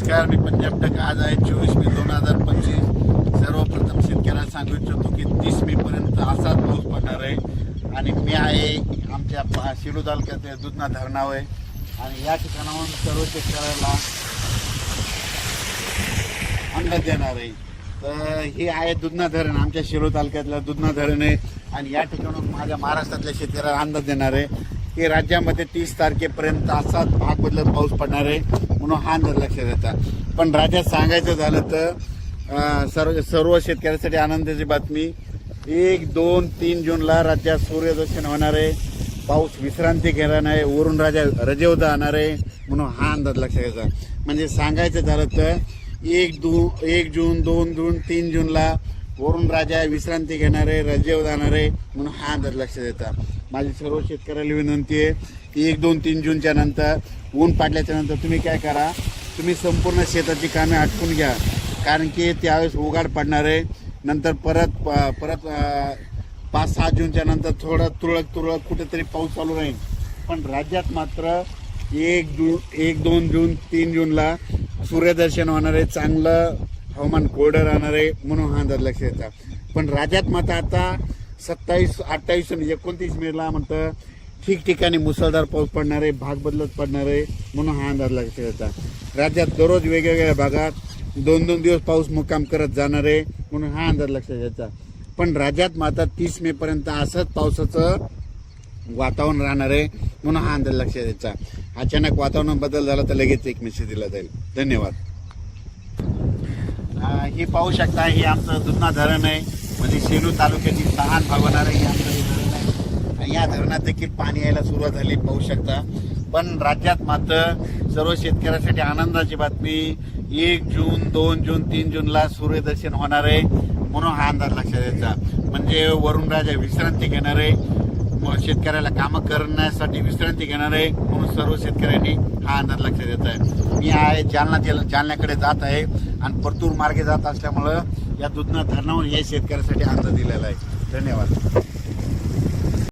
नमस्कार, मी पंजाब टक. आज आहे 24 मे 2025. सर्वप्रथम शेतकऱ्याला सांगू इच्छितो की 30 मे पर्यंत असाच पाऊस पडणार आहे. आणि मी आहे आमच्या शिरूर तालुक्यात दुधना धरणावर आहे आणि या ठिकाणाहून सर्व शेतकऱ्याला अंदाज देणार आहे. तर हे आहे दुधना धरण, आमच्या शिरूर तालुक्यातलं दुधना धरण आहे. आणि या ठिकाणून माझ्या महाराष्ट्रातल्या शेतकऱ्याला अंदाज देणार आहे की राज्यामध्ये 30 तारखेपर्यंत असाच भाग बदलत पाऊस पडणार आहे, म्हणून हा अंदाज लक्षात येतात. पण राज्यात सांगायचं झालं तर सर्व शेतकऱ्यांसाठी आनंदाची बातमी, 1, 2, 3 जूनला राज्यात सूर्यदर्शन होणार आहे. पाऊस विश्रांती घेणार आहे, वरून राजा रजेवर जाणार आहे, म्हणून हा अंदाज लक्षात येतात. म्हणजे सांगायचं झालं तर 1 जून, 2 जून, 3 जूनला वरून राजा विश्रांती घेणार आहे, रजेवर जाणार आहे, म्हणून हा अंदाज लक्षात येतात. माझी सर्व शेतकऱ्याला विनंती आहे की 1, 2, 3 जूनच्या नंतर ऊन पाडल्याच्या नंतर तुम्ही काय करा, तुम्ही संपूर्ण शेताची कामे आटपून घ्या, कारण की त्यावेळेस उघाड पडणार आहे. नंतर परत 5-6 जूनच्या नंतर थोडं तुरळक कुठेतरी पाऊस चालू राहील. पण राज्यात मात्र 1 2 जून 3 जूनला सूर्यदर्शन होणार आहे, चांगलं हवामान कोरडं राहणार आहे, म्हणून हा अंदाज लक्षात येतात. पण राज्यात मात्र आता 27, 28 आणि 29 मेला म्हणतं ठिकठिकाणी मुसळधार पाऊस पडणार आहे, भाग बदलत पडणार आहे, म्हणून हा अंदाज लक्षात येतात. राज्यात दररोज वेगवेगळ्या भागात 2-2 दिवस पाऊस मुक्काम करत जाणार आहे, म्हणून हा अंदाज लक्षात येतात. पण राज्यात मात्र 30 मे पर्यंत असंच पावसाचं वातावरण राहणार आहे, म्हणून हा अंदाज लक्षात यायचा. अचानक वातावरण बदल झाला तर लगेच एक मेसेज दिला जाईल. धन्यवाद. ही पाहू शकता, हे आमचं दुधना धरण आहे, म्हणजे सेलू तालुक्याची तहान भागवणारं हे आमचं हे धरण आहे. आणि या धरणात देखील पाणी यायला सुरुवात झाली, पाहू शकता. पण राज्यात मात्र सर्व शेतकऱ्यांसाठी आनंदाची बातमी, 1 जून, 2 जून, 3 जूनला सूर्यदर्शन होणार आहे, म्हणून हा अंदाज लक्षात यायचा. म्हणजे वरून राजा विश्रांती घेणार आहे, शेतकऱ्याला कामं करण्यासाठी विश्रांती घेणार आहे, म्हणून सर्व शेतकऱ्यांनी हा अंदाज लक्षात येत आहे. मी आहे जालन्याकडे जात आहे आणि परतूर मार्गे जात असल्यामुळं या दुधना धरणावर या शेतकऱ्यासाठी अंदाज दिलेला आहे. धन्यवाद.